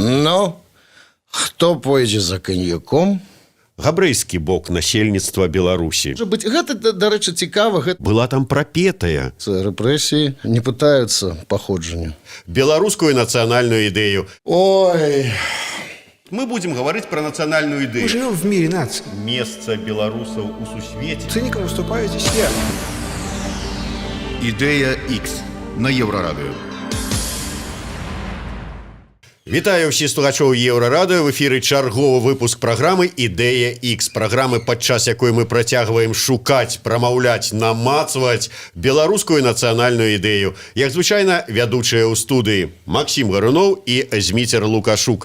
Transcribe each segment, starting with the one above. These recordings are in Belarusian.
Ну, хто пойдзе за каньяком? Габрэйскі бок насельніцтва Беларусі. Можа быць, гэта, дарэчы, цікава, гэта Была там прапетая рэпрэсіі не пытаюцца паходжанню. беларускую нацыянальную ідэю. Ой, Мы будем говорить про национальную Мы идею. живем в мире наций. Место белорусов у сусвете. Циником выступаете все. Ідея X на Єврорадіо. Вітаю ўсіх слухачоў Еўрарадыё. В эфіры чарговы выпуск праграмы «Ідэя X». Праграмы, падчас якой мы працягваем шукаць, прамаўляць, намацваць беларускую нацыянальную ідэю. Як звычайна, вядучыя ў студыі Максім Гаруноў і Зміцер Лукашук.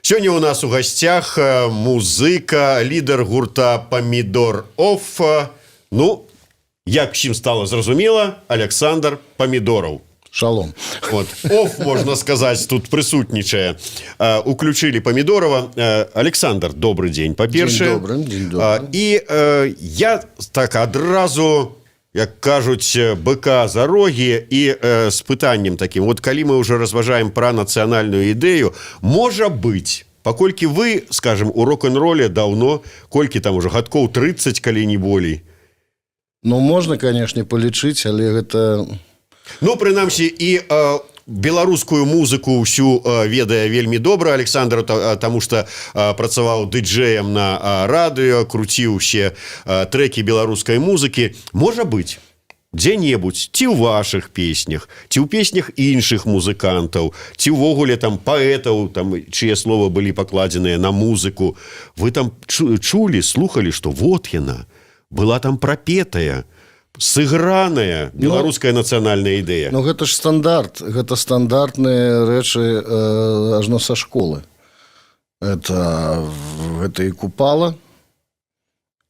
Сёння у нас у гасцях музыка, лідар гурта «Памідор Офф». Ну, як всім стала зразумела, Александр Памідораў. шалом. Вот. Оф, можно сказать, тут присутничая. Уключили Помидорова. Александр, добрый день, по-перше. День добрый. И я так одразу, як кажуть, быка за роги и с пытаннем таким. Вот коли мы уже разважаем про национальную идею, может быть, покольки вы, скажем, у рок-н-ролле давно, кольки там уже годков 30, коли не болей. Ну, можна, канешне, палічыць, але гэта... Ну, прынамсі, і беларускую музыку ўсю ведае вельмі добра Александр, таму што працаваў дыджэем на радыё, круціў усе трэкі беларускай музыкі. Можа быць, дзе-небудзь, ці ў вашых песнях, ці ў песнях іншых музыкантаў, ці ўвогуле там паэтаў, там, чые словы былі пакладзеныя на музыку, вы там чулі, слухалі, што вот яна, была там прапетая, сыграная беларуская нацыянальная ідэя. Ну, гэта ж стандарт, гэта стандартныя рэчы ажно са школы. Гэта і купала,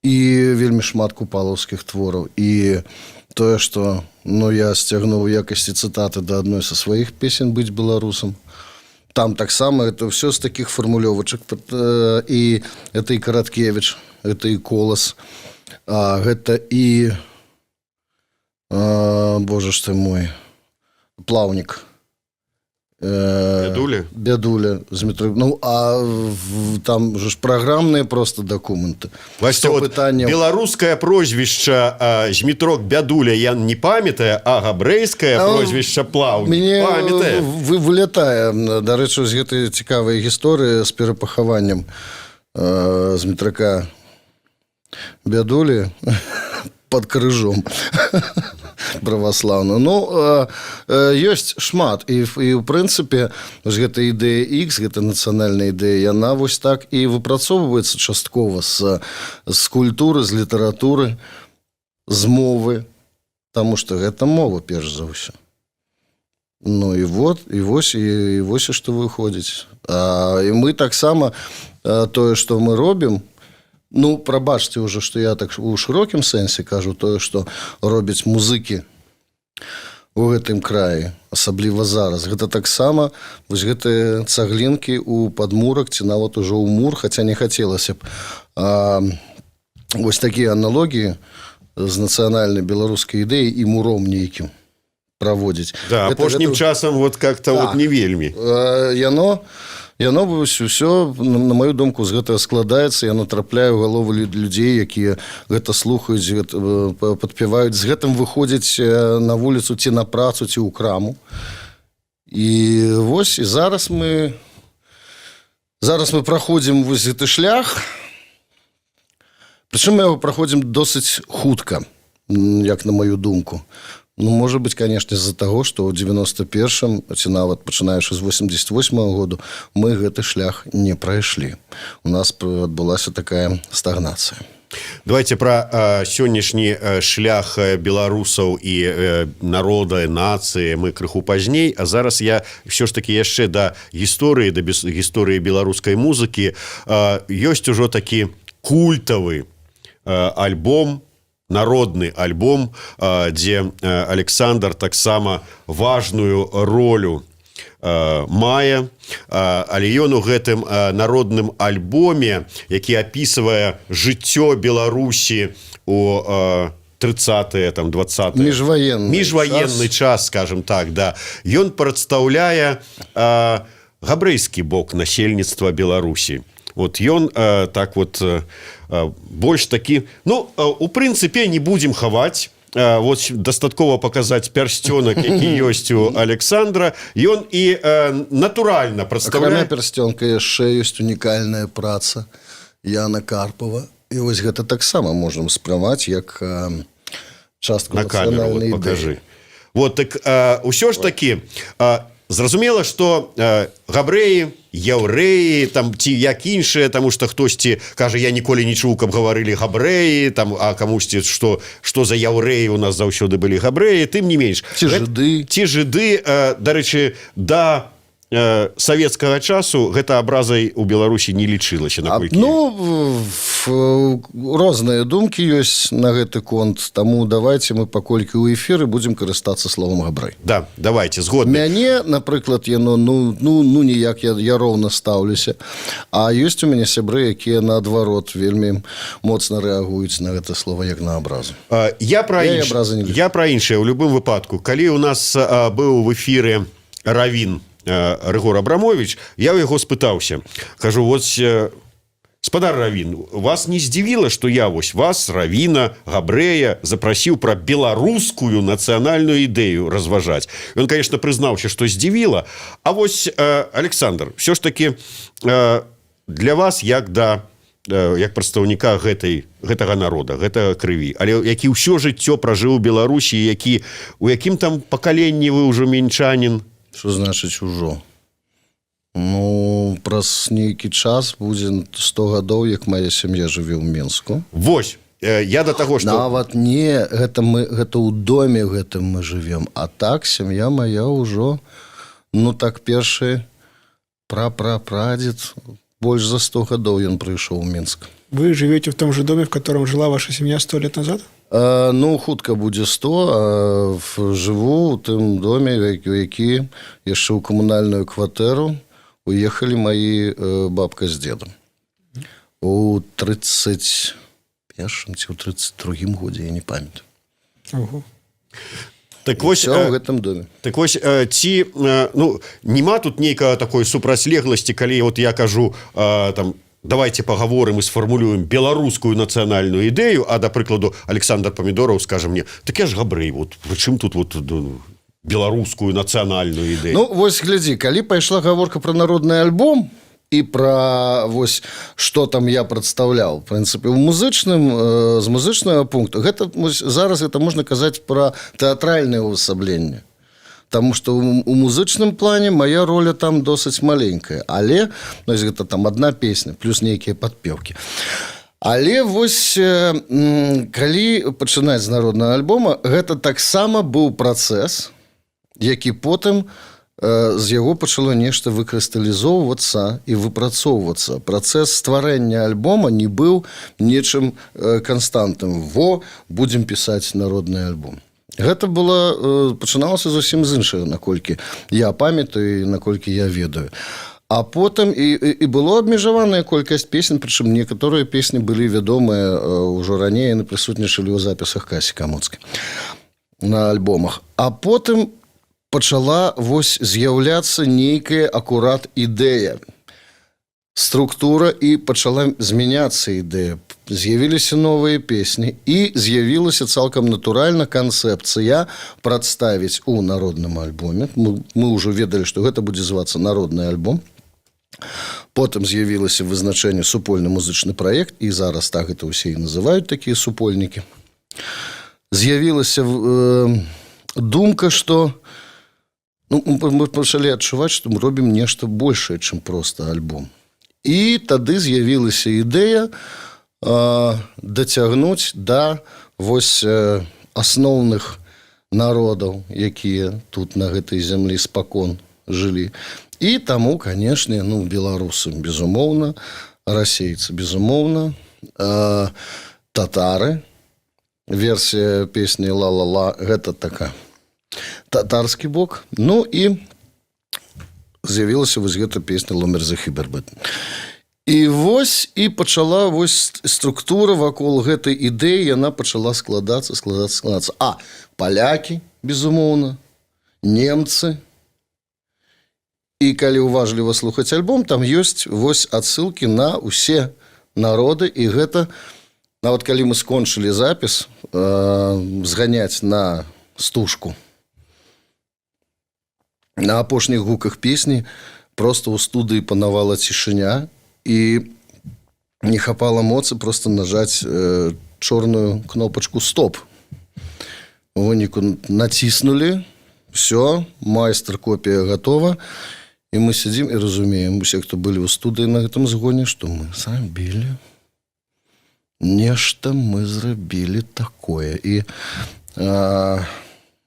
і вельмі шмат купалаўскіх твораў. І тое, што я сцягнуў у якасці цытаты да адной са сваіх песень «Быць беларусам». Там таксама это все з такіх фармулёвачак. І это і Караткевіч, это і Колас, гэта і... Боже ж ты мой, Плаўнік. Бядуля? Бядуля. Ну, а там же ж праграмныя просто дакументы. Вася, вот беларускае прозвішча Змітрок Бядуля я не памятаю, а габрэйскае прозвішча Плаўнік памятае. Вылятае, дарэчы, з гэтай цікавай гісторыі з перапахаваннем Змітрака Бядулі под крыжом праваслаўна. Ну, ёсць шмат. І ў прынцыпе, гэта ідэя X, гэта нацыянальная ідэя, яна вось так і выпрацоўваецца часткова з культуры, з літаратуры, з мовы, таму што гэта мова, перш за ўсё. Ну, і вось што выходзіць. І мы таксама тое, што мы робім, ну, прабачце ўжо, што я так у шырокім сэнсе кажу, тое, што робяць музыкі у гэтым краі, асабліва зараз. Гэта таксама вось гэтыя цаглінкі ў падмурак ці нават ужо ў мур, хаця не хацелася б вось такія аналогіі з нацыянальнай беларускай ідэяй і муром нейкім праводзіць. Да, апошнім часам вот как-то вот не вельмі. Яно ўсё, на маю думку, з гэтага складаецца, яно трапляе ў галовы людзей, якія гэта слухаюць, падпяваюць, з гэтым выходзяць на вуліцу ці на працу, ці ў краму. І вось, і зараз мы праходзім вось гэты шлях, прычым мы яго праходзім досыць хутка, як на маю думку. Ну, можа быць, канешне, з-за таго, што ў 91-м, ці нават пачынаючы з 88-го году, мы гэты шлях не прайшлі. У нас адбылася такая стагнацыя. Давайте про сённяшні шлях беларусаў і народа, нацыі мы крыху пазней, а зараз я ўсё ж таки яшчэ да гісторыі, да гісторыі беларускай музыкі. Ёсць ужо такі культавы альбом, народны альбом, дзе Александр таксама важную ролю мая, але ён у гэтым народным альбоме, які апісвае жыццё Беларусі у 30-е, там, 20-е. Міжваенны час, скажем так, да. Ён прадстаўляе габрэйскі бок насельніцтва Беларусі. Вот ён так вот больш такі... Ну, у прынцыпе, не будзем хаваць. Вот дастаткова паказаць пярсцёнак, які ёсць у Александра. Ён і натуральна прадстаўляе... Акрамя пярсцёнка яшчэ ёсць унікальная праца Яна Карпова. І вось гэта таксама можам спрымаць як частку на камеру, вот, нацыянальнай покажи. ідэі. Вот, так ўсё ж такі зразумела, што габрэі, яўрэі, там, ці як іншыя, таму што хтосьці кажа, я ніколі не чуў, каб гаварылі габрэі, там, а камусьці, што за яўрэі у нас заўсёды былі габрэі, тым не менш. Ці жыды. Ці жыды, дарэчы, да савецкага часу гэта абразай у Беларусі не лічылася, наколькі... Ну, розныя думкі ёсць на гэты конт, таму давайте мы паколькі ў эфіры будзем карыстацца словам габрэй. Да, давайте, згодны. Мяне, напрыклад, яно, ну ніяк, я роўна стаўлюся. А ёсць у мяне сябры, якія наадварот вельмі моцна рэагуюць на гэта слово як на абразу. Я пра іншае, у любым выпадку. Калі у нас быў в эфіры равін Рыгор Абрамович, я ў яго спытаўся. Кажу, вот, спадар равін, вас не здзівіла, што я вось вас, равіна, габрэя, запрасіў пра беларускую нацыянальную ідэю разважаць. Ён, конечно, прызнаўся, што здзівіла. А вось, Александр, все ж таки для вас, як прадстаўніка гэтага народа, гэтага крыві, але які ўсё жыццё пражыў у Беларусі, у якім там пакаленні вы ўжо мінчанін? Што значыць ужо? Ну, праз нейкі час будзе 100 гадоў, як моя сям'я жыве ў Менску. Вось, я да таго, што... Нават не, гэта ў доме гэтым мы жывем. А так, сям'я моя ўжо, ну так, першы прадзед, больш за 100 гадоў ён прыйшоў у Менск. Вы живете в том же доме, в котором жила ваша семья 100 лет назад? Ну, хутка будзе 100, жыву ў тым доме, у які яшчэ ў камунальную кватэру уехалі маі бабка з дзедам. У 31-м ці ў 32-м годзе, я не памятаю. Ого. Так вось, в гэтым доме. Так вось, ці, ну, нема тут нейкага такой супрацьлегласці, калі вот я кажу, там, давайте паговорым і сфармулюем беларускую нацыянальную ідэю, а, да прыкладу, Александр Памідораў скажа мне, так я ж габрэй, вот, прычым тут вот беларускую нацыянальную ідэю? Ну, вось, глядзі, калі пайшла гаворка пра народны альбом і пра, вось, што там я прадстаўляў, в прынцыпе, з музычнага пункту, гэта, вось, зараз гэта можна казаць пра тэатральнае ўвасабленне. Таму што у музычным плане моя роля там досыць маленькая. Але, ну, гэта там одна песня, плюс нейкія падпеўкі. Але вось, калі пачынаць з народнага альбома, гэта таксама быў працэс, які потым з яго пачало нешта выкрысталізоўвацца і выпрацоўвацца. Працэс стварэння альбома не быў нечым канстантным. Будзем пісаць народны альбом. Гэта пачыналася зусім з іншага, наколькі я памятаю і наколькі я ведаю. А потым і было абмежаваная колькасць песень, прычым некаторыя песні былі вядомыя ўжо раней, яны прысутнічалі ў запісах Касі Камуцкай на альбомах. А потым пачала вось з'яўляцца нейкая акурат ідэя, структура, і пачала змяняцца ідэя. З'явіліся новыя песні і з'явілася цалкам натуральна канцэпцыя прадставіць у народным альбоме. Мы ўжо ведалі, што гэта будзе звацца народны альбом. Потым з'явілася вызначэнне супольны музычны праект, і зараз так гэта ўсе і называюць такія супольнікі. З'явілася думка, што мы пачалі адчуваць, што мы робім нешта большае, чым проста альбом. І тады з'явілася ідэя дацягнуць да вось асноўных народаў, якія тут на гэтай зямлі спакон жылі. І таму, канешне, беларусы, безумоўна, расейцы, безумоўна, татары, версія песні «Ла-ла-ла», гэта така татарскі бок. Ну і з'явілася вось гэта песня «Ломер за Хібербет». І вось і пачала вось структура вакол гэтай ідэі, яна пачала складацца. Палякі, безумоўна, немцы. І калі уважліва слухаць альбом, там ёсць вось адсылкі на ўсе народы, і гэта, нават калі мы скончылі запіс, зганяць на стужку. На апошніх гуках песні проста ў студыі панавала цішыня, і не хапала моцы проста нажаць чорную кнопачку «Стоп». У выніку націснулі, все, майстар-копія гатова, і мы сядзім і разумеем, усе, хто былі ў студыі на гэтым згоне, што мы зрабілі. Нешта мы зрабілі такое. І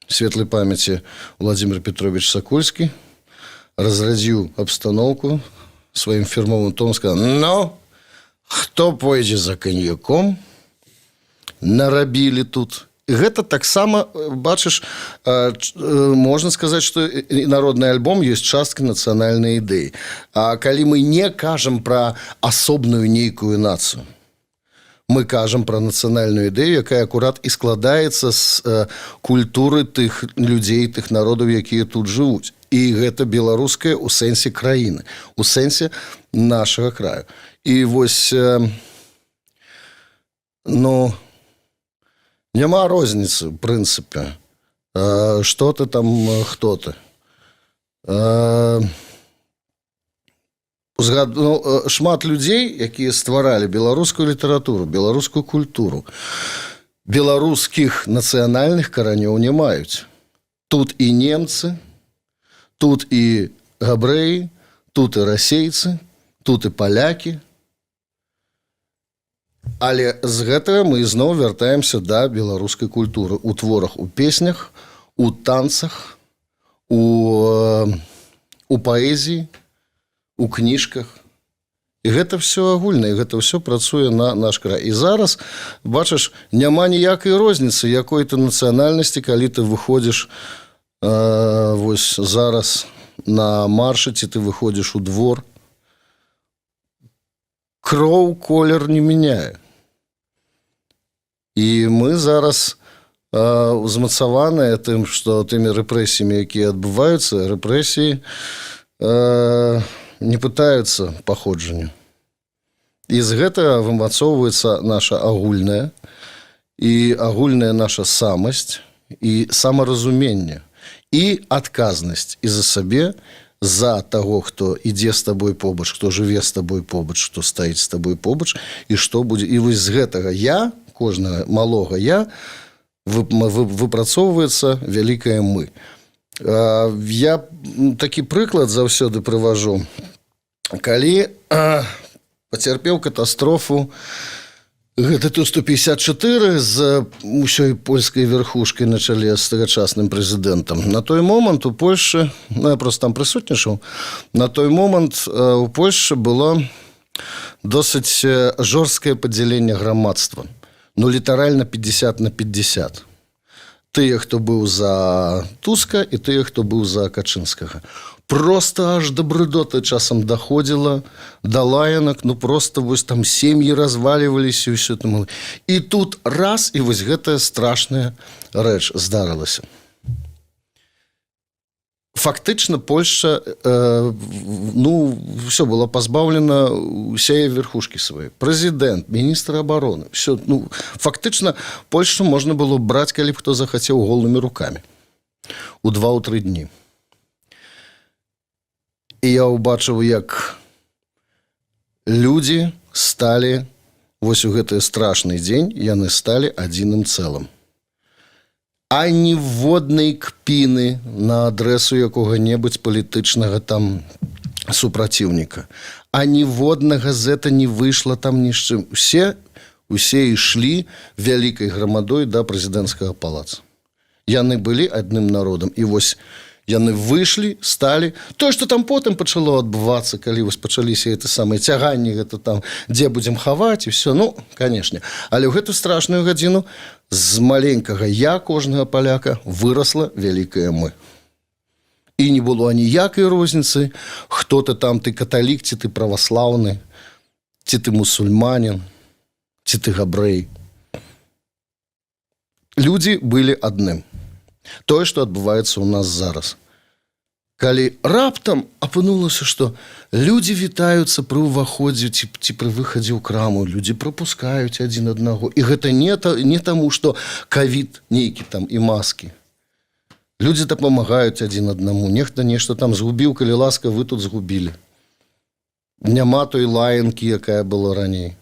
светлай памяці Владимир Петрович Сокольский разрадзіў абстаноўку сваім фірмовым тонам, сказаў: «Ну, хто пойдзе за каньяком? Нарабілі тут». І гэта таксама, бачыш, можна сказаць, што і народны альбом ёсць часткай нацыянальнай ідэі. А калі мы не кажам пра асобную нейкую нацыю, мы кажам пра нацыянальную ідэю, якая акурат і складаецца з культуры тых людзей, тых народаў, якія тут жывуць. І гэта беларуская ў сэнсе краіны, у сэнсе нашага краю. І вось, няма розніцы, ў прынцыпе, што ты там, хто ты. Шмат людзей, якія стваралі беларускую літаратуру, беларускую культуру, беларускіх нацыянальных каранёў не маюць. Тут і немцы, тут і габрэі, тут і расейцы, тут і палякі. Але з гэтага мы зноў вяртаемся да беларускай культуры. У творах, у песнях, у танцах, у паэзіі, у кніжках. І гэта все агульна, і гэта все працуе на наш край. І зараз, бачыш, няма ніякай розніцы, якой ты нацыянальнасці, калі ты выходзіш вось зараз на маршы, ці ты выходзіш у двор. Кроў колер не мяняе. І мы зараз узмацаваныя тым, што тымі рэпрэсіямі, якія адбываюцца, рэпрэсіі не пытаюцца паходжанню. І з гэтага вымацоўваецца наша агульная і агульная наша самасць і самаразуменне і адказнасць і за сабе, за таго, хто ідзе з табой побач, хто жыве з табой побач, хто стаіць з табой побач, і што будзе. І вось з гэтага я, кожнага малога я, выпрацоўваецца вялікае мы. Я такі прыклад заўсёды прыважу. Калі пацярпеў катастрофу гэта Ту-154 з усёй польскай верхушкай на чале з тагачасным прэзідэнтам. На той момант у Польшчы, я просто там прысутнічаў, на той момант у Польшчы было досыць жорсткае падзяленне грамадства. Літаральна 50/50. Тыя, хто быў за Туска, і тыя, хто быў за Качынскага. Просто аж да брыдоты часам даходзіла, да лаянак, просто вось там сем'і разваліваліся і ўсё там. І тут раз, і вось гэтая страшная рэч здарылася. Фактычна Польшча все было пазбаўлена ўсяе верхушкі свае. Прэзідэнт, міністр абароны, все, фактычна Польшчу можна было браць, калі б хто захацеў, голымі рукамі у 2-3 дні. І я ўбачыў, як людзі сталі, вось у гэты страшны дзень, яны сталі адзіным цэлым. А ніводнай кпіны на адрэсу якога-небудзь палітычнага там супраціўніка. А ніводнага зэта не выйшла там ні з чым. Усе ішлі вялікай грамадой да прэзідэнцкага палаца. Яны былі адным народам. І вось яны выйшлі, сталі. Тое, што там потым пачало адбывацца, калі вось пачаліся гэта самыя цяганні, гэта там, дзе будзем хаваць, і все, канешне. Але ў гэту страшную гадзіну з маленькага я, кожнага паляка, вырасла вялікае мы. І не было ніякай розніцы, хто ты там, ты каталік, ці ты праваслаўны, ці ты мусульманин, ці ты габрэй. Людзі былі адным. Тое, што адбываецца ў нас зараз. Калі раптам апынулася, што людзі вітаюцца пры ўваходзе ці пры выхадзе ў краму, людзі прапускаюць адзін аднаго. І гэта не таму, што ковід нейкі там і маскі. Людзі дапамагаюць адзін аднаму. Нехта нешта там згубіў, калі ласка, вы тут згубілі. Няма той лаянкі, якая была раней.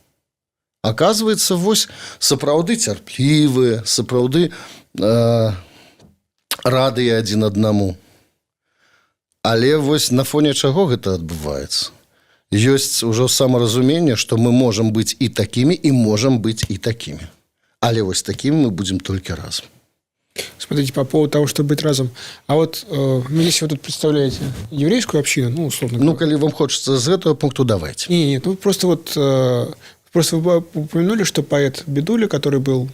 Аказваецца, вось сапраўды цярплівыя, сапраўды радыя адзін аднаму. Але вось на фоне чаго гэта адбываецца? Ёсць ужо самаразуменне, што мы можам быць і такімі, і можам быць і такімі. Але вось такімі мы будзем толькі разам. Смотрите, по поводу того, чтобы быть разом. А вот если вы тут представляете еврейскую общину, ну, условно говоря. Ну, коли вам хочется с этого пункта, давайте. Нет, ну, просто вот... Просто вы упомянули, что поэт Бедуля, который был,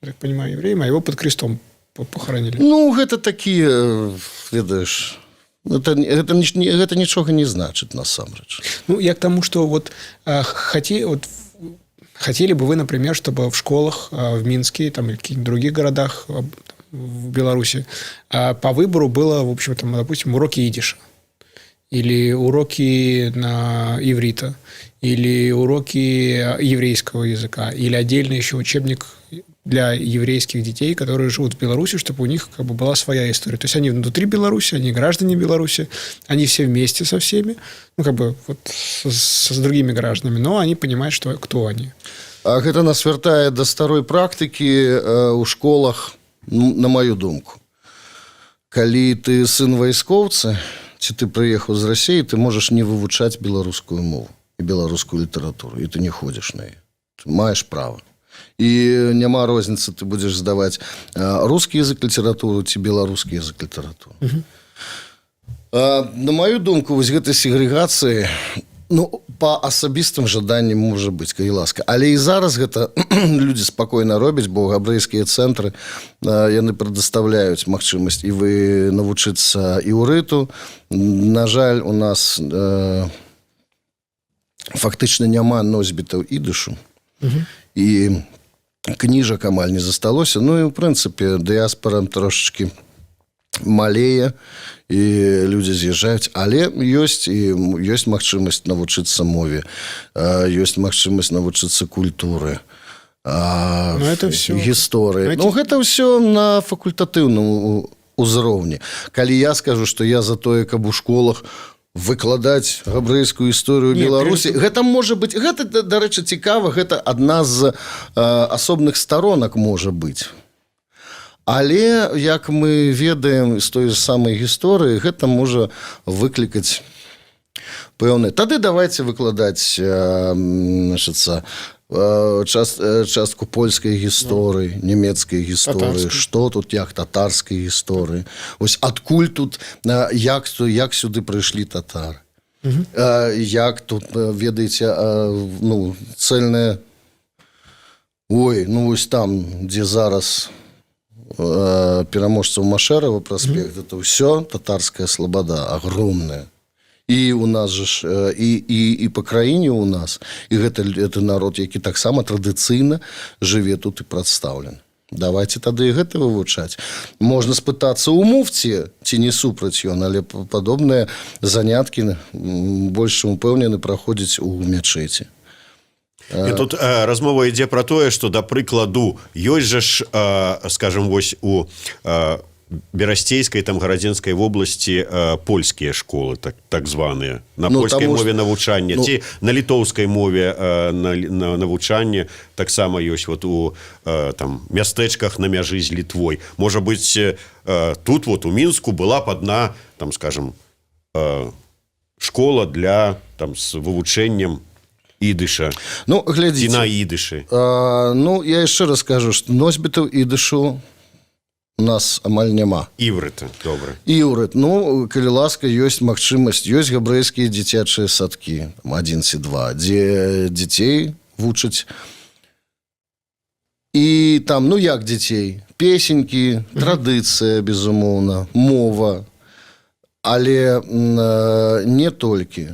я так понимаю, евреем, а его под крестом похоронили. Ну, это такие, ведаешь... Это ничего не значит, насамрэч. Ну, я к тому, что вот хотели бы вы, например, чтобы в школах в Минске там, или в каких-нибудь других городах в Беларуси по выбору было, в общем, там, допустим, уроки идиша, или уроки на иврита, или уроки еврейского языка, или отдельный еще учебник для еврейских детей, которые живут в Беларуси, чтобы у них как бы была своя история. То есть они внутри Беларуси, они граждане Беларуси, они все вместе со всеми, ну как бы вот с другими гражданами, но они понимают, что, кто они. А гэта нас вяртае да старой практыкі ў школах, на маю думку. Калі ты сын вайскоўца, ці ты прыехаў з Расіі, ты можаш не вывучаць беларускую мову і беларускую літаратуру, і ты не ходзіш на яе. Ты маеш права. І няма розніцы, ты будзеш здаваць рускі язык літаратуру ці беларускі язык літаратуру. На маю думку, вось гэтай сегрэгацыі, ну, па асабістым жаданням можа быць, калі ласка. Але і зараз гэта людзі спакойна робяць, бо габрэйскія цэнтры, яны прадастаўляюць магчымасць і вы навучыцца іўрыту. На жаль, у нас фактычна няма носьбітаў ідышу. І кніжак амаль не засталося. Ну і, ў прынцыпе, дыяспара трошачкі малее, і людзі з'язджаюць. Але ёсць магчымасць навучыцца мове, ёсць магчымасць навучыцца культуры, гісторыі. Ну, гэта ўсё на факультатыўным узроўні. Калі я скажу, што я за тое, каб у школах выкладаць габрэйскую гісторыю Беларусі. Гэта можа быць, гэта, дарэчы, цікава, гэта адна з асобных сторонак можа быць. Але, як мы ведаем з той самай гісторыі, гэта можа выклікаць пэўны. Тады давайте выкладаць частку польскай гісторыі, нямецкай гісторыі, што тут, як татарскай гісторыі. Ось адкуль тут, як сюды прыйшлі татары. Як тут, ведаеце, ну, цэльная... Ой, ну, ось там, дзе зараз пераможцаў Машэрава праспект, это ўсё татарская слабада, агромная. І у нас же і па краіне у нас, і гэта народ, які таксама традыцыйна жыве тут і прадстаўлен. Давайте тады і гэта вывучаць. Можна спытацца ў муфці, ці не супраць ён, але падобныя заняткі больш упэўнены праходзяць у мячэці. І тут размова ідзе пра тое, што, да прыкладу, ёсць жа ж, скажам, вось у Берасцейскай, там, Гарадзенскай вобласці польскія школы, так званыя, на польскай мове навучання, ці на літоўскай мове навучання, таксама ёсць вот у там мястэчках на мяжы з Літвой. Можа быць, тут вот у Мінску была б адна, там, скажам, школа для, там, з вывучэннем ідыша. Ну, глядзіце. І на ідышы. Ну, я яшчэ раз скажу, што носьбітаў ідышу у нас амаль няма. Іврыт, добра. Іврыт. Ну, калі ласка, ёсць магчымасць, ёсць габрэйскія дзіцячыя садкі, 1 ці 2, дзе дзяцей вучаць. І там, ну як дзяцей? Песенькі, традыцыя, безумоўна, мова. Але не толькі.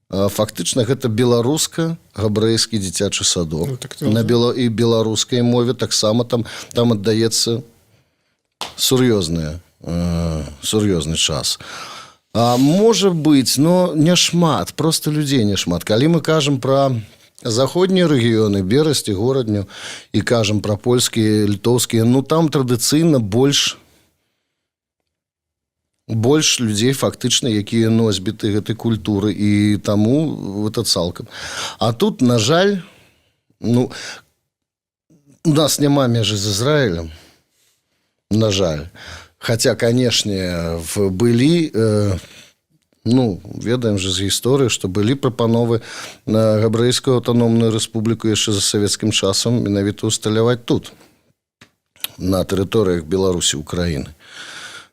Фактычна гэта беларуска-габрэйскі дзіцячы садок. Ну, так, На і беларускай мове таксама там аддаецца сур'ёзны час. Можа быць, но не шмат, просто людзей не шмат. Калі мы кажам пра заходнія рэгіёны, Берасць і Горадню, і кажам пра польскія, літоўскія, ну там традыцыйна больш людзей фактычна, якія носьбіты гэтай культуры, і таму гэта цалкам. А тут, на жаль, ну, у нас няма межы з Ізраілем, на жаль. Хаця, канешне, былі, ну, ведаем же з гісторыі, што былі прапановы на Габрэйскую аўтаномную рэспубліку яшчэ за савецкім часам менавіта усталяваць тут, на тэрыторыях Беларусі, Украіны.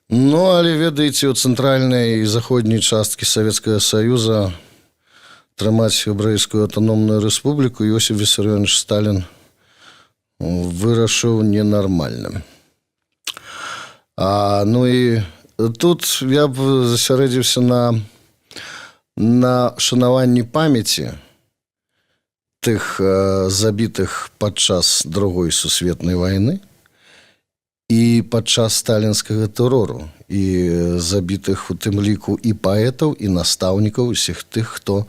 Ну, але, ведаеце, у цэнтральнай і заходняй часткі Савецкага Саюза трымаць Габрэйскую аўтаномную рэспубліку Іосиф Вісарыёнович Сталін вырашыў ненармальным. Ну і тут я б засярэдзіўся на шанаванні памяці тых забітых падчас Другой сусветнай вайны і падчас сталінскага тэрору, і забітых у тым ліку і паэтаў, і настаўнікаў, усіх тых, хто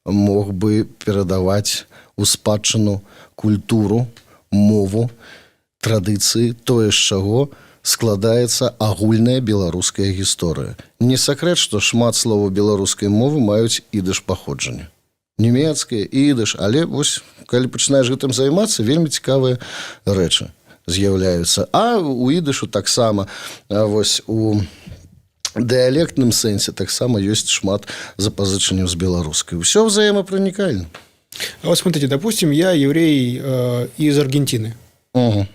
мог бы перадаваць у спадчыну культуру, мову, традыцыі, тое, з чаго складаецца агульная беларуская гісторыя. Не сакрэт, што шмат словаў беларускай мовы маюць ідыш паходжання. Нямецкае, ідыш, але вось, калі пачынаеш гэтым займацца, вельмі цікавыя рэчы з'яўляюцца. А у ідышу таксама, вось у дыялектным сэнсе таксама ёсць шмат запазычанняў з беларускай. Усё взаимопроникально. А вот смотрите, допустим, я еврей из Аргентины. Угу.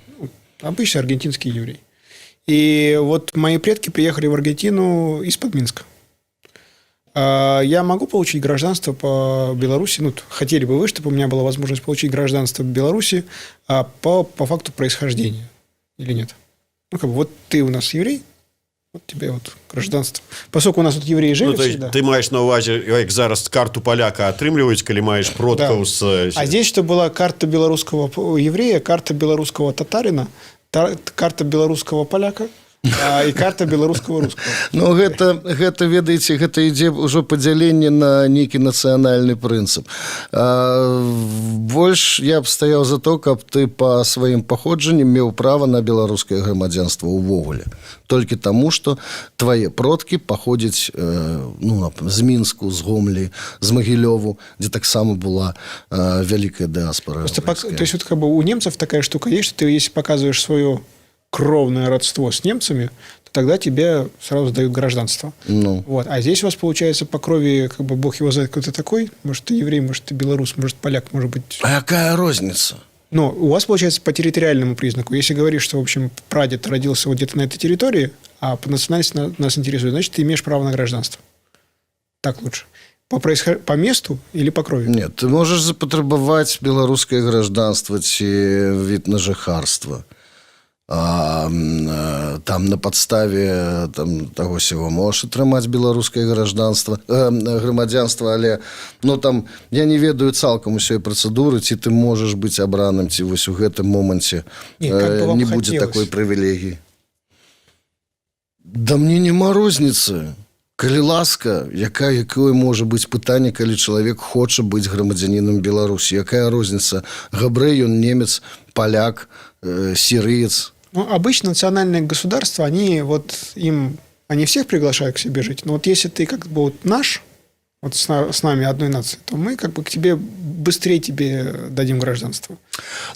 Обычный аргентинский еврей. И вот мои предки приехали в Аргентину из-под Минска. Я могу получить гражданство по Беларуси? Ну, хотели бы вы, чтобы у меня была возможность получить гражданство в Беларуси по факту происхождения? Или нет? Ну, как бы, вот ты у нас еврей, вот тебе вот гражданство. Поскольку у нас тут евреи жили, ну, всегда. Ты маешь на увазе, як зараз карту поляка атрымліваюць, калі маеш продкаў з... А здесь, что была карта белорусского еврея, карта белорусского татарина, карта белорусского поляка и карта белорусского русского. Ну, гэта, ведаеце, гэта ідзе ўжо падзяленне на нейкі нацыянальны прынцып. Больш я б стаяў за то, каб ты па сваім паходжанні меў права на беларускае грамадзянства ўвогуле. Толькі таму, што твае продкі паходзяць ну, з Мінску, з Гомлі, з Магілёву, дзе таксама была вялікая дыаспора. То есть, вот как бы у немцев такая штука есть, что ты, если показываешь свое кровное родство с немцами, то тогда тебе сразу дают гражданство. Ну. Вот. А здесь у вас, получается, по крови, как бы бог его знает, кто ты такой. Может, ты еврей, может, ты белорус, может, поляк, может быть... А какая разница? Но у вас, получается, по территориальному признаку. Если говоришь, что, в общем, прадед родился вот где-то на этой территории, а по национальности нас интересует, значит, ты имеешь право на гражданство. Так лучше. По месту или по крови? Нет, ты можешь запатрабаваць беларускае гражданство ці від на жыхарства. Там на падставе таго сяго можаш атрымаць беларускае грамадзянства, але ну, там, я не ведаю цалкам усёй працэдуры, ці ты можаш быць абраным, ці вось у гэтым моманце не будзе такой прывілегіі. Да мне няма розніцы. Калі ласка, якое можа быць пытанне, калі чалавек хоча быць грамадзянінам Беларусі? Якая розніца? Габрэй, ён немец, поляк, сирыец. Ну, обычно национальные государства, они всех приглашают к себе жить. Но вот если ты как бы вот наш, вот с нами одной нации, то мы как бы к тебе быстрее тебе дадим гражданство.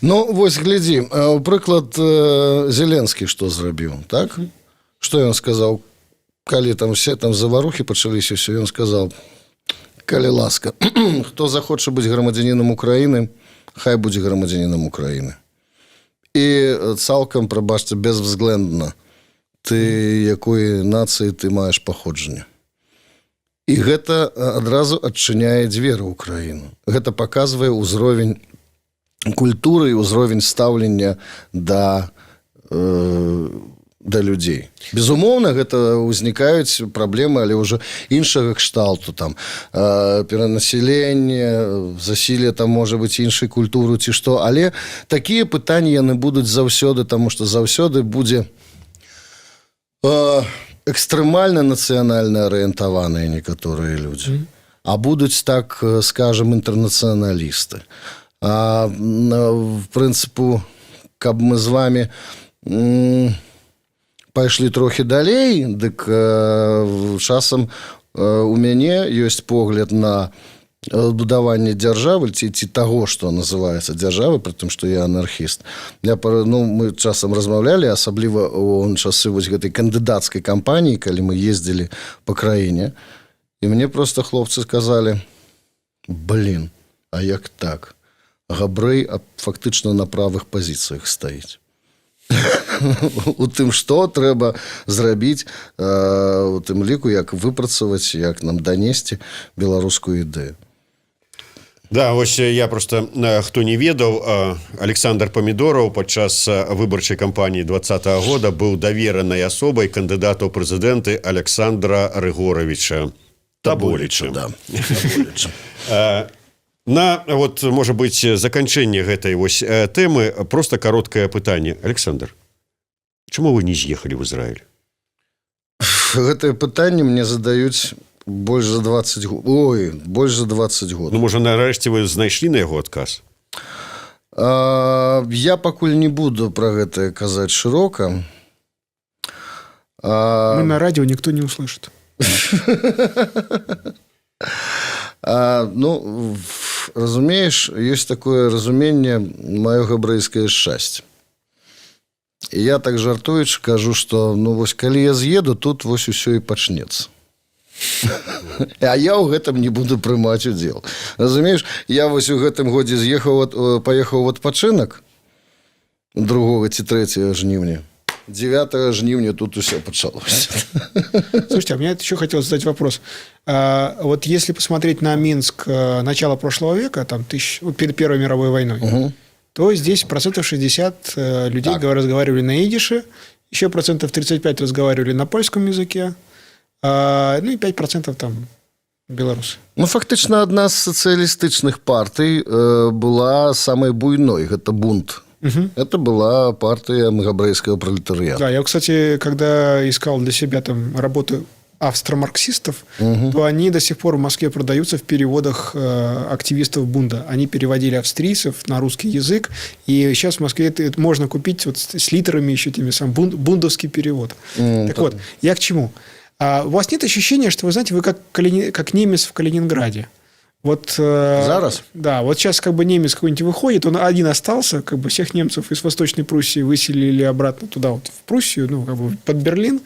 Ну, вось глядзі, прыклад Зеленскі што зрабіў, так? Што ён сказаў? Калі там все заварухі пачаліся, все, ён сказаў, калі ласка, хто захоча быць грамадзянінам Украіны, хай будзе грамадзянінам Украіны. І цалкам, прабачце, безвзглендна ты якой нацыі ты маеш паходжанне. І гэта адразу адчыняе дзверы ў краіну. Гэта паказвае ўзровень культуры і ўзровень стаўлення да да людзей. Безумоўна, гэта ўзнікаюць праблемы, але ўжо іншага кшталту, там, перанаселенне, засілле, там, можа быць, іншай культуры ці што. Але такія пытанні яны будуць заўсёды, таму што заўсёды будзе экстрэмальна нацыянальна арыентаваныя некаторыя людзі. А будуць, так скажам, інтэрнацыяналісты. В прынцыпу, каб мы з вами пайшлі трохі далей, дык часам у мяне ёсць погляд на будаванне дзяржавы ці таго, што называецца дзяржавы, пры тым, што я анархіст. Мы часам размаўлялі, асабліва ў часы вось гэтай кандыдацкай кампаніі, калі мы ездзілі па краіне, і мне проста хлопцы сказалі: блин, а як так? Габрэй фактычна на правых пазіцыях стаіць. У тым, што трэба зрабіць, у тым ліку, як выпрацаваць, як нам данесці беларускую ідэю. Да, вось я просто, хто не ведаў, Александр Памідораў падчас выбарчай кампаніі 2020 года быў даверанай асобай кандыдата ў прэзідэнты Александра Рыгоровича Таболіча. Да. На, вот, можа быць, заканчэнне гэтай вось тэмы просто кароткае пытанне. Александр, чаму вы не з'ехалі ў Ізраіль? Гэтае пытанне мне задаюць больш за 20 год. Ой, больш за 20 год. Ну, можа, нарэшце вы знайшлі на яго адказ? Я пакуль не буду пра гэта казаць шырока. Мы на радио никто не услышит. Ну, разумееш, ёсць такое разуменне маё габрэйскае шчасце. І я так жартуючы кажу, што ну вось калі я з'еду, тут вось усё і пачнецца. А я ў гэтым не буду прымаць удзел. Разумееш, я вось у гэтым годзе паехаў у адпачынак 2 ці 3 жніўня. 9 жніўня тут усё пачалося. Слушайте, а мне еще хотелось задать вопрос. Вот если посмотреть на Минск начала прошлого века, там, перед Первой мировой войной, то здесь 60% людей разговаривали на идише, еще 35% разговаривали на польском языке, ну и 5% там белорусы. Ну, фактычна, адна з сацыялістычных партый была самай буйной, гэта бунт. Это была партия габрэйского пролетариата. Да, я, кстати, когда искал для себя там работу австро-марксистов, то они до сих пор в Москве продаются в переводах активистов бунда. Они переводили австрийцев на русский язык, и сейчас в Москве это можно купить вот с литерами еще теми самым бундовский перевод. Так вот, я к чему? У вас нет ощущения, что вы знаете, вы как немец в Калининграде? Вот, Зараз? Да, вот сейчас как бы немец какой-нибудь выходит, он один остался, как бы всех немцев из Восточной Пруссии выселили обратно туда, вот в Пруссию, ну, как бы под Берлин,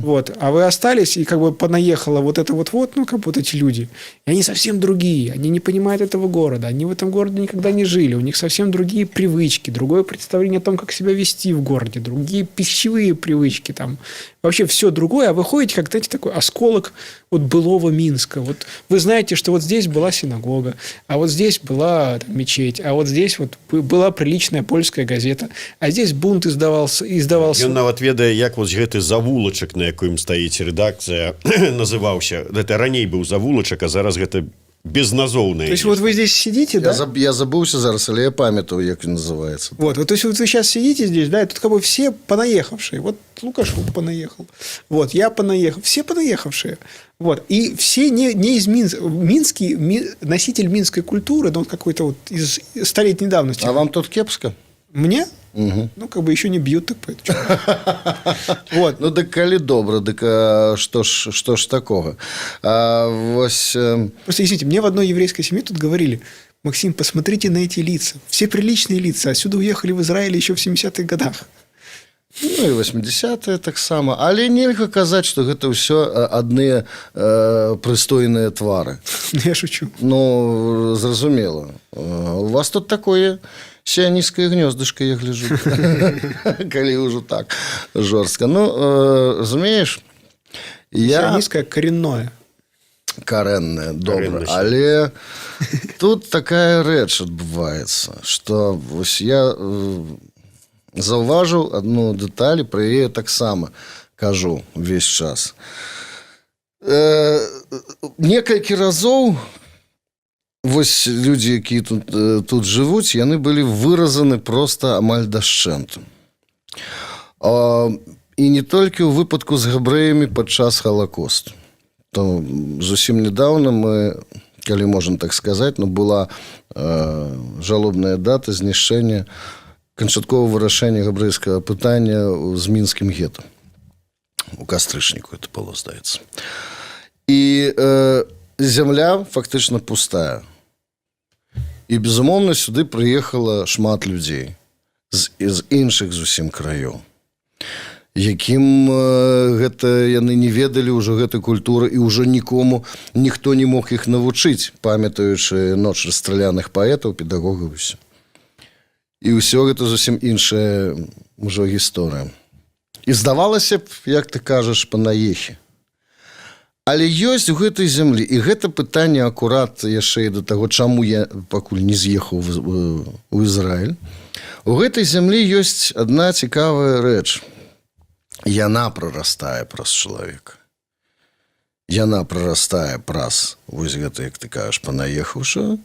вот, а вы остались, и как бы понаехало вот это вот, ну, как бы вот эти люди, и они совсем другие, они не понимают этого города, они в этом городе никогда не жили, у них совсем другие привычки, другое представление о том, как себя вести в городе, другие пищевые привычки, там, вообще все другое, а вы ходите, как, знаете, такой осколок от былого Минска. Вот вы знаете, что вот здесь была синагога, а вот здесь была там мечеть, а вот здесь вот была приличная польская газета, а здесь бунт издавался. Ён нават ведае, як вось гэты завулачак, на якім стаіць рэдакцыя, называўся. Гэта раней быў завулачак, а зараз гэта безназоўная. То есть вот вы здесь сидите, да? Я забыўся зараз, але я памятаю, як ён называецца. Вот, то есть вот вы сейчас сидите здесь, да, и тут как бы все понаехавшие. Вот Лукашук понаехал, вот я понаехал, все понаехавшие. Вот, и все не из Минска. Минский носитель минской культуры, ну, какой-то вот из столетней давности. А вам тут кепска? Мне? Ну, как бы еще не бьют, так поэтому. Вот. Ну, дык калі добра, дык што ж такога? Просто, извините, мне в одной еврейской семье тут говорили: Максим, посмотрите на эти лица. Все приличные лица. Отсюда уехали в Израиль еще в 70-х годах. Ну, і 80-е таксама. Але нельга казаць, што гэта ўсё адныя прыстойныя твары. Я шучу. Ну, зразумела. У вас тут такое сіянісцкае гнёздышко, я гляжу. Калі ўжо так жорстка. Ну, разумееш, Сіянісцкае коренное. Карэнная, добра. Але тут такая рэч адбываецца, што вось я заўважыў одну дэталь, пра яе таксама кажу увесь час. Некалькі разоў вось людзі, якія тут жывуць, яны былі выразаны проста амаль дашчэнту. І не толькі ў выпадку з габрэямі падчас Халакосту. То зусім недавно мы, калі можам так сказаць, была жалобная дата знішчэння, канчатковага вырашэння габрэйскага пытання з мінскім гета. У кастрычніку это было, здаецца. І зямля фактычна пустая. І, безумоўна, сюды прыехала шмат людзей з іншых зусім краёў, якім гэта яны не ведалі ўжо гэтай культуры, і ўжо ніхто не мог іх навучыць, памятаючы ноч расстраляных паэтаў, педагогаў, усё. І ўсё гэта зусім іншая ўжо гісторыя. І здавалася б, як ты кажаш, панаехі. Але ёсць у гэтай зямлі, і гэта пытанне акурат яшчэ і да таго, чаму я пакуль не з'ехаў у Ізраіль. У гэтай зямлі ёсць адна цікавая рэч. Яна прарастае праз чалавека. Яна прарастае праз, вось гэта, як ты кажаш, панаехаўшы,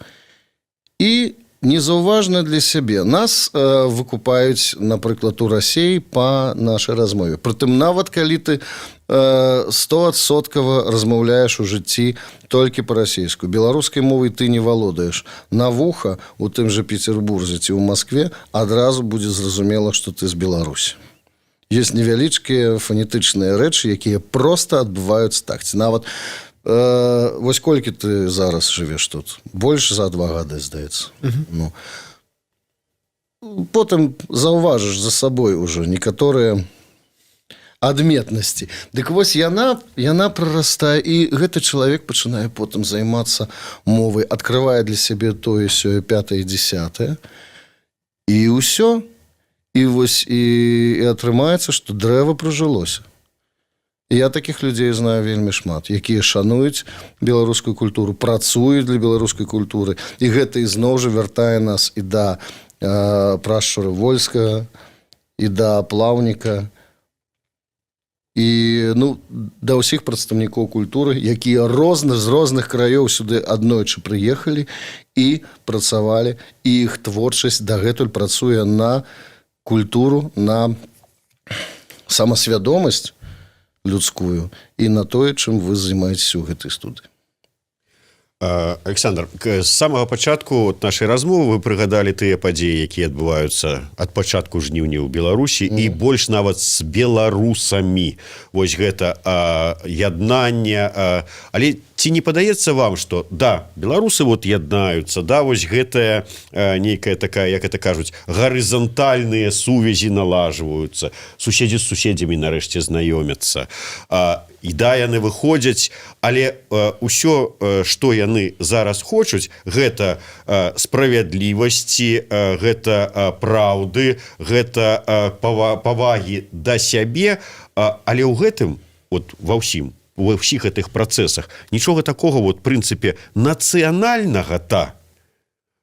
і незаўважна для сябе. Нас выкупаюць, напрыклад, у Расіі па нашай размове. Прытым нават калі ты 100% размаўляеш у жыцці толькі па-расійску. Беларускай мовай ты не валодаеш. На вуха у тым жа Петербурзе ці ў Маскве адразу будзе зразумела, што ты з Беларусі. Ёсць невялічкія фанетычныя рэчы, якія проста адбываюцца так. Нават вось колькі ты зараз жывеш тут? Больш за 2 гады, здаецца. Ну. Потым заўважыш за сабой ужо некаторыя адметнасці. Дык вось яна прарастае, і гэты чалавек пачынае потым займацца мовай, адкрывае для сябе тое, сёе, 5-е, 10-е, і ўсё. І вось і атрымаецца, што дрэва прыжылося. І я такіх людзей знаю вельмі шмат, якія шануюць беларускую культуру, працуюць для беларускай культуры. І гэта ізноў жа вяртае нас і да прашчура Вольскага, і да Плаўніка, і да ўсіх прадстаўнікоў культуры, якія з розных краёў сюды аднойчы прыехалі і працавалі, і іх творчасць дагэтуль працуе на культуру, на самасвядомасць людскую і на тое, чым вы займаецеся ў гэтай студыі. Александр, з самага пачатку нашай размовы вы прыгадалі тыя падзеі, якія адбываюцца ад пачатку жніўня ў Беларусі і больш нават з беларусамі. Вось гэта яднанне. Але ці не падаецца вам, што да, беларусы вот яднаюцца, да, вось гэтая нейкая такая, як это кажуць, гарызантальныя сувязі налажваюцца, суседзі з суседзямі нарэшце знаёмяцца. І да, яны выходзяць, але ўсё, што яны зараз хочуць, гэта справядлівасці, гэта праўды, гэта павагі да сябе, але ў гэтым, вот ва ўсіх гэтых працэсах, нічога такога, вот, прынцыпе, нацыянальнага-та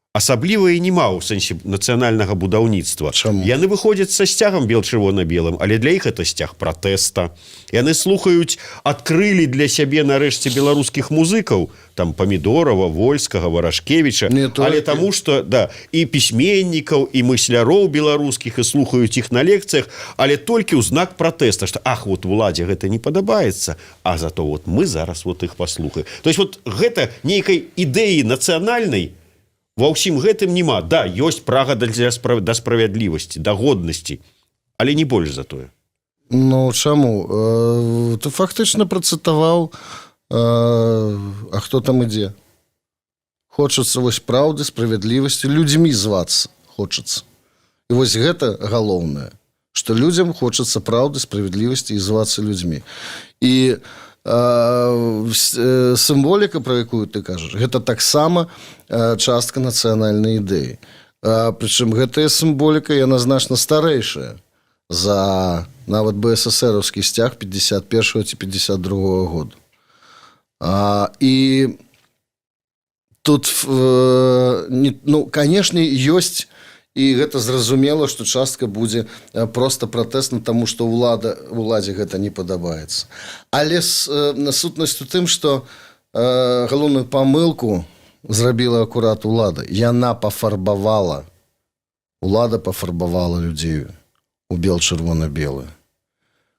асабліва і нема ў сэнсе нацыянальнага будаўніцтва. Чаму? Яны выходзяць са сцягам бел-чырвона-белым, але для іх это сцяг пратэста. Яны слухаюць, адкрылі для сябе нарэшце беларускіх музыкаў, там Памідорава, Вольскага, Варашкевіча, але таму што, да, і пісьменнікаў, і мысляроў беларускіх, і слухаюць іх на лекцыях, але толькі ў знак пратэста, што ах, вот уладзе гэта не падабаецца, а зато вот мы зараз вот іх паслухаем. То есть вот гэта нейкай ідэі нацыянальнай ва ўсім гэтым няма. Да, ёсць прага да справядлівасці, да годнасці, але не больш за тое. Ну, чаму? Ты фактычна працытаваў, а хто там ідзе? Хочацца вось праўды, справядлівасці, людзьмі звацца хочацца. І вось гэта галоўнае, што людзям хочацца праўды, справядлівасці і звацца людзьмі. І сімволіка, про якую ты кажаш, гэта таксама частка нацыянальнай ідэі. Прычым гэтая сімволіка, яна значна старэйшая за нават БССРаўскі сцяг 51-го ці 52-го году. І тут, ну, канешне, ёсць і гэта зразумела, што частка будзе проста пратэсна, таму што уладзе гэта не падабаецца. Але сутнасць у тым, што галоўную памылку зрабіла акурат улада. Улада пафарбавала людзей у бел-чырвона-белы.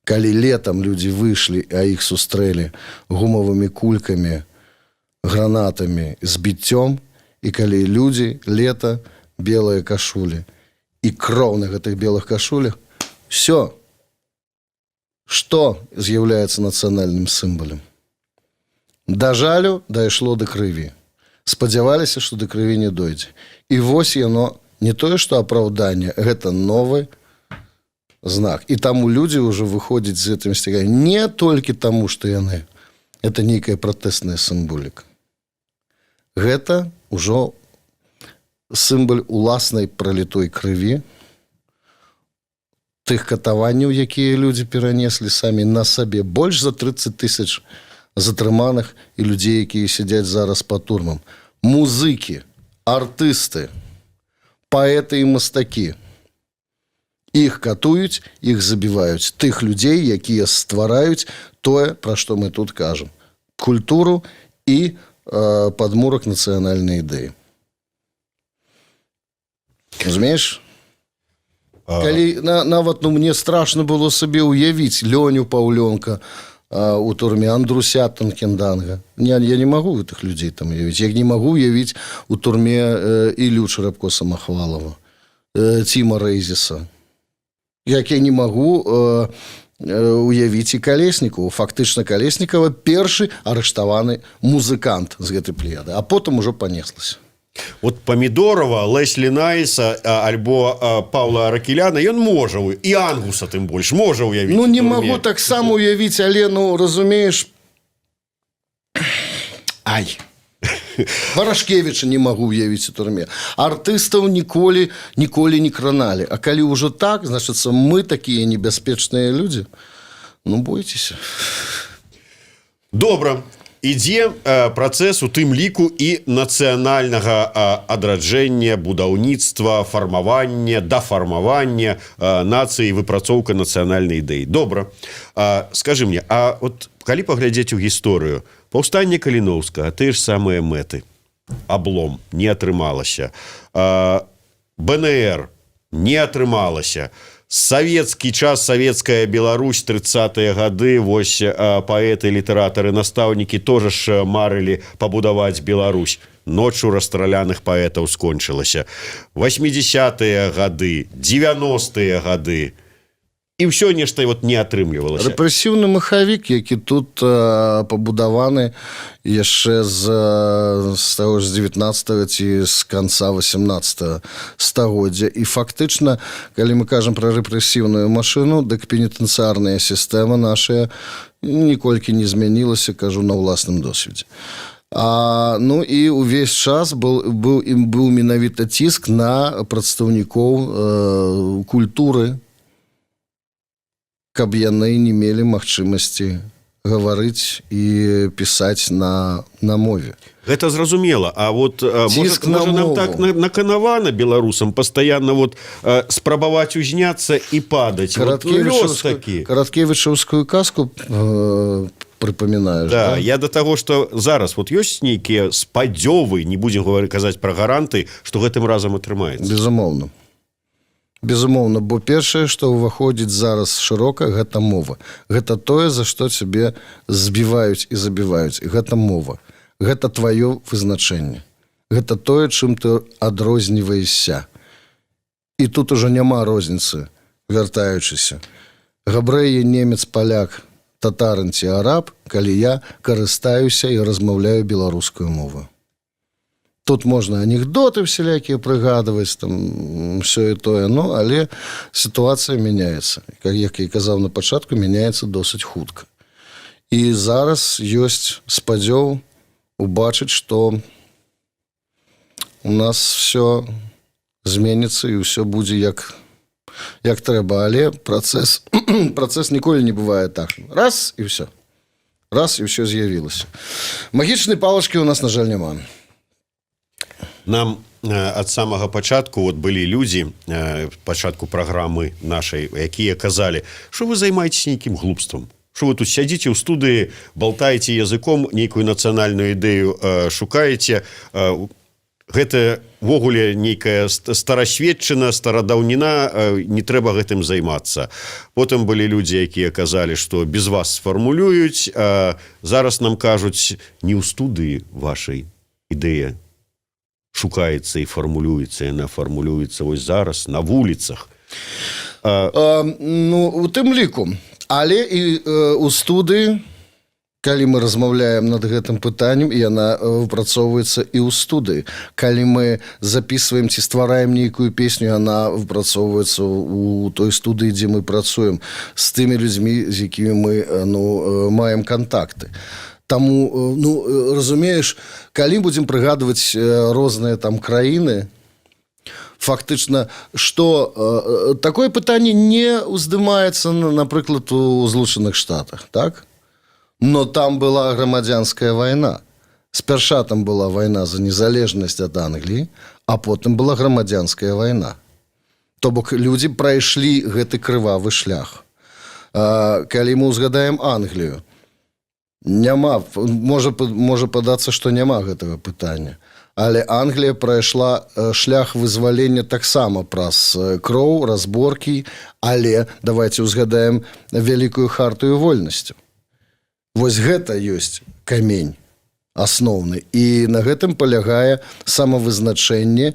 Калі летам людзі выйшлі, а іх сустрэлі гумавымі кулькамі, гранатамі, збіццём, і калі людзі лета, белыя кашулі і кроў на гэтых белых кашулях, все, што з'яўляецца нацыянальным сімвалам. Да жалю дайшло да крыві. Спадзяваліся, што да крыві не дойдзе. І вось яно, не тое, што апраўданне, гэта новы знак. І таму людзі ўжо выходзяць з гэтым сцяганнем не толькі таму, што яны, это нейкая пратэсная сімволіка. Гэта ўжо сімвал уласнай пралітой крыві, тых катаванняў, якія людзі перанеслі самі на сабе. Больш за 30 тысяч затрыманых і людзей, якія сядзяць зараз па турмам. Музыкі, артысты, паэты і мастакі. Іх катуюць, іх забіваюць. Тых людзей, якія ствараюць тое, пра што мы тут кажам. Культуру і падмурак нацыянальнай ідэі. Разумееш? Калі нават мне страшна было сабе ўявіць Лёню Паўлёнка у турме, Андруся Танкенданга. Я не магу гэтых людзей там уявіць. Я не магу уявіць у турме Ілю Чарапко-Самахвалова, Ціма Рэйзіса. Як я не магу уявіць і Калеснікова. Фактычна Калеснікова першы арыштаваны музыкант з гэтай плеяды, а потым ужо панеслася. Вот Памідорова, Леслі Найса альбо Паўла Аракеляна ён можа, і Ангуса тым больш можа уявіць. Ну не магу таксама уявіць, але разумееш, Варашкевіча не магу уявіць у турме. Артыстаў ніколі не краналі. А калі ўжо так, значыцца, мы такія небяспечныя людзі. Ну, бойцеся. Добра. Ідзе працэс у тым ліку і нацыянальнага адраджэння, будаўніцтва, фармавання, дафармавання нацыі, выпрацоўка нацыянальнай ідэі. Добра. Скажы мне, а от калі паглядзець у гісторыю, паўстанне Каліноўскага, тыя ж самыя мэты, аблом, не атрымалася. БНР, не атрымалася. Савецкі час, савецкая Беларусь, 30-е гады, вось паэты, літаратары, настаўнікі тоже ж марылі пабудаваць Беларусь. Ноччу расстраляных паэтаў скончылася. 80-е гады, 90-е гады. І ўсё нешта вот не атрымлівалася. Рэпрэсіўны махавік, які тут пабудаваны яшчэ з 19 ці з канца 18 стагоддзя. І фактычна, калі мы кажам пра рэпрэсіўную машыну, дык пенітэнцыярная сістэма наша ніколькі не змянілася, кажу, на ўласным досведзе. Ну і ўвесь час быў менавіта ціск на прадстаўнікоў культуры, каб яны не мелі магчымасці гаварыць і пісаць на мове. Гэта зразумела. А вот можа нам так наканавана беларусам пастаянна вот спрабаваць узняцца і падаць. Караткевічаўскую казку прыпамінаеш, да? Я да таго, што зараз вот ёсць нейкія спадзёвы, не будзем казаць пра гаранты, што гэтым разам атрымаецца. Безумоўна, бо першае, што ўваходзіць зараз шырока, гэта мова. Гэта тое, за што цябе збіваюць і забіваюць. Гэта мова. Гэта тваё вызначэнне. Гэта тое, чым ты адрозніваешся. І тут ужо няма розніцы, вяртаючыся. Габрэй, немец, паляк, татарын ці араб, калі я карыстаюся і размаўляю беларускую мову. Тут можна анекдоты всялякія прыгадваць, там, ўсё і тое, але сітуацыя мяняецца. Як я казаў на пачатку, мяняецца досыць хутка. І зараз ёсць спадзёў убачыць, што у нас все зменіцца і ўсё будзе як трэба. Але працэс ніколі не бывае так. Раз, і ўсё. Раз, і ўсё з'явілася. Магічнай палачкі у нас, на жаль, няма. Нам ад самага пачатку вот былі людзі пачатку праграмы нашай, якія казалі, што вы займаецеся нейкім глупствам, што вы тут сядзіце ў студыі, балтаеце языком, нейкую нацыянальную ідэю шукаеце. Гэта ввогуле нейкая старасветчына, старадаўніна, не трэба гэтым займацца. Потым былі людзі, якія казалі, што без вас сфармулююць, а зараз нам кажуць, не ў студыі вашай ідэя шукаецца і фармулюецца, яна фармулюецца вось зараз на вуліцах. Ну, у тым ліку. Але і у студыі, калі мы размаўляем над гэтым пытаннем, і яна выпрацоўваецца і ў студыі. Калі мы записываем ці ствараем нейкую песню, яна выпрацоўваецца у той студыі, дзе мы працуем з тымі людзьмі, з якімі мы маем кантакты. Таму, ну, разумееш, калі будзем прыгадваць розныя там краіны, фактычна, што такое пытанне не ўздымаецца, напрыклад, у Злучаных Штатах, так? Но там была грамадзянская вайна. Спярша там была вайна за незалежнасць ад Англіі, а потым была грамадзянская вайна. То бок людзі прайшлі гэты крывавы шлях. Калі мы ўзгадаем Англію, няма, можа падацца, што няма гэтага пытання. Але Англія прайшла шлях вызвалення таксама праз кроў, разборкі, але давайте ўзгадаем вялікую хартыю вольнасцяў. Вось гэта ёсць камень асноўны. І на гэтым палягае самавызначэнне,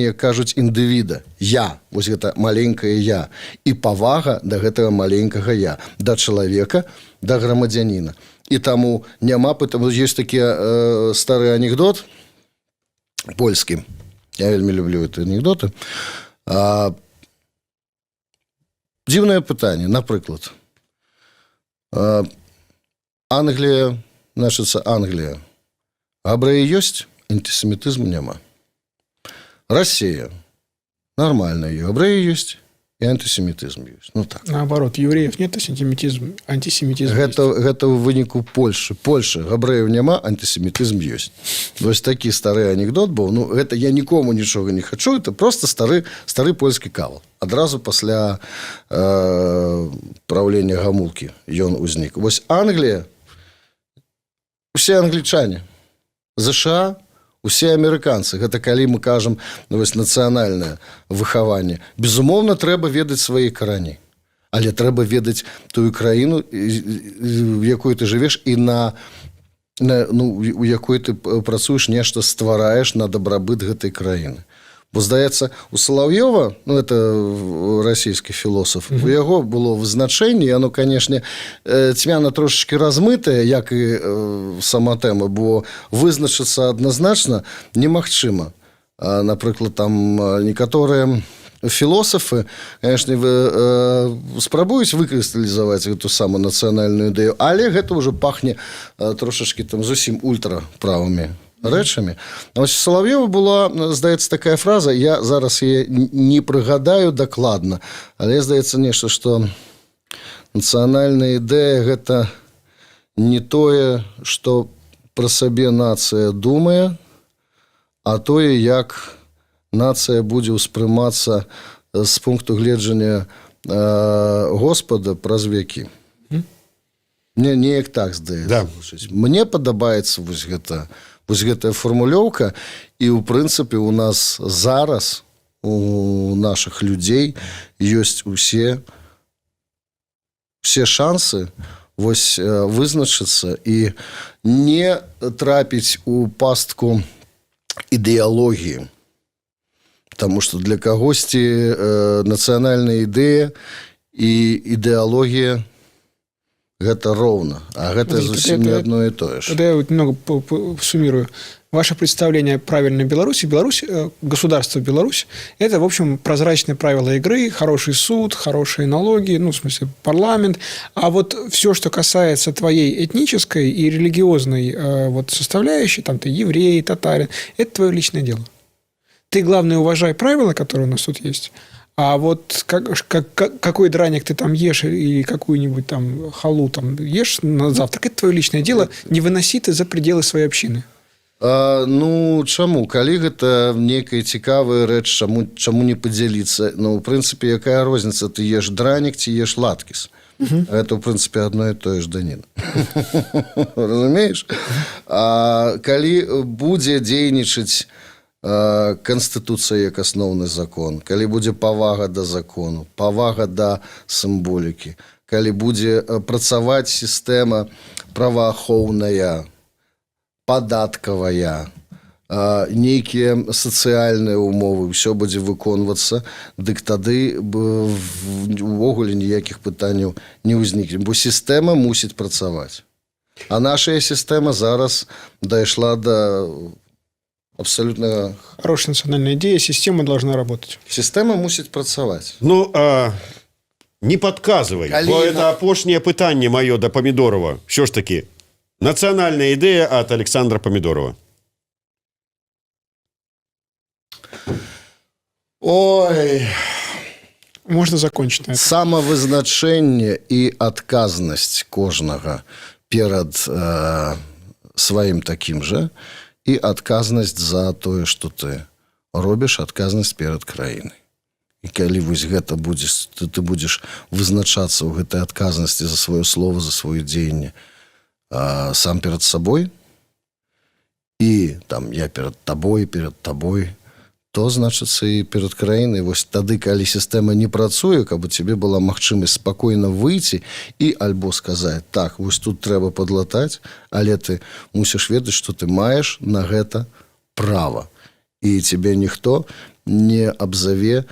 як кажуць, індывіда. Я, вось гэта маленькае я. І павага да гэтага маленькага я, да чалавека, да грамадзяніна. І таму няма пытання. Ёсць такі стары анекдот польскі. Я вельмі люблю гэты анекдоты. Дзіўнае пытанне, напрыклад. Англія, значыцца, Англія. Габрэі ёсць, антисемітызму няма. Россия. Нормально, и габрэі ёсць, и антисемитизм есть. Ну так. Наоборот, евреев нет, антисемитизм гэта ў выніку Польши. Польша, габрэяў няма, антисемитизм есть. Вось такі стары анекдот быў. Ну, гэта я нікому нічога не хачу, это просто стары польскі кавал. Адразу пасля правлення Гамулкі ён узнік. Вось Англія, усе англічане, ЗША, усе амерыканцы. Гэта калі мы кажам, ну, вось нацыянальнае выхаванне. Безумоўна, трэба ведаць свае карані. Але трэба ведаць тую краіну, в якой ты жывеш, і у якой ты працуеш, нешта ствараеш на дабрабыт гэтай краіны. Бо, здаецца, у Салаўёва, ну, это расійскі філосаф, у яго было вызначэнне, оно, канешне, цьмяна трошачкі размытае, як і сама тэма, бо вызначыцца адназначна немагчыма. Напрыклад, там некаторыя філосафы, канешне, спрабуюць выкрысталізаваць гэту самую нацыянальную ідэю, але гэта ўжо пахне трошачкі там зусім ультраправымі рэчамі. А вось у Салаўёва была, здаецца, такая фраза, я зараз яе не прыгадаю дакладна, але здаецца нешта, што нацыянальная ідэя гэта не тое, што пра сабе нацыя думае, а тое, як нацыя будзе ўспрымацца з пункту гледжання Господа праз векі. Мне неяк так здаецца. Да. Мне падабаецца вось гэтая фармулёўка, і ў прынцыпе у нас зараз у нашых людзей ёсць усе шансы вось вызначыцца і не трапіць у пастку ідэалогіі. Таму што для кагосьці нацыянальная ідэя і ідэалогія гэта роўна, а гэта зусім не одно и то же. Тогда я вот немного суммирую. Ваше представление о правильной Беларуси. Государство Беларусь – это, в общем, прозрачные правила игры, хороший суд, хорошие налоги, ну, в смысле, парламент. А вот все, что касается твоей этнической и религиозной вот составляющей, там ты еврей, татарин, это твое личное дело. Ты, главное, уважай правила, которые у нас тут есть. А вот какой драник ты там ешь или какую-нибудь там халу там ешь на завтрак, это твое личное дело. Не выноси ты за пределы своей общины. Ну чаму калі гэта нейкая цікавая рэч чаму не падзяліцца ну ў прынцыпе якая розніца ты еш дранік ці еш латкіс это ў прынцыпе адно і тое ж даніна разумееш калі будзе дзейнічаць Канстытуцыя як асноўны закон калі будзе павага да закону павага да сімволікі калі будзе працаваць сістэма праваахоўная падаткавая нейкія сацыяльныя умовы ўсё будзе выконвацца дык тады увогуле ніякіх пытанняў не ўзнікне бо сістэма мусіць працаваць а наша сістэма зараз дайшла да абсолютно... Хорошая национальная идея. Система должна работать. Система мусить працаваць. Ну, не подказывай. Бо это апошняе пытанне маё да Памідорова. Що ж таки, национальная идея от Александра Памідорова. Ой... Можно закончить на этом. Самавызначэнне і адказнасць кожнага перад сваім такім жа і адказнасць за тое, што ты робіш, адказнасць перад краінай. І калі вось гэта будзеш, ты будзеш вызначацца ў гэтай адказнасці за сваё слово, за сваё дзеянне сам перад сабой і там я перад табой, то, значыцца, і перад краінай. Вось тады, калі сістэма не працуе, каб у цябе была магчымасць спакойна выйти і альбо сказаць, так, вось тут трэба падлатаць, але ты мусіш ведаць, што ты маеш на гэта права. І цябе ніхто не абзаве,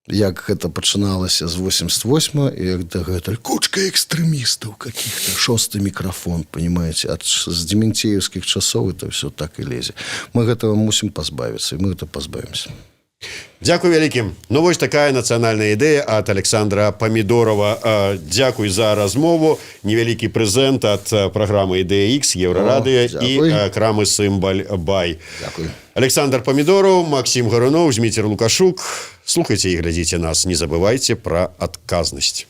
як гэта пачыналася з 88-го, і як дагэтуль кучка экстрэмістаў каких-то, шосты мікрафон, понимаете, з дементеевскіх часоў это все так і лезе. Мы гэтага мусім пазбавіцца, і мы гэта пазбавімся. Дзякуй вялікім. Ну, вось такая нацыянальная ідэя ад Александра Памідорова. Дзякуй за размову. Невялікі прэзент ад праграмы «Ідэя X», Еўрарадыё і крамы «Сімбаль Бай». Дзякуй. Александр Памідоров, Максим Гарунов, Зміцер Лукашук. Слухайце і глядзіце нас. Не забывайце пра адказнасць.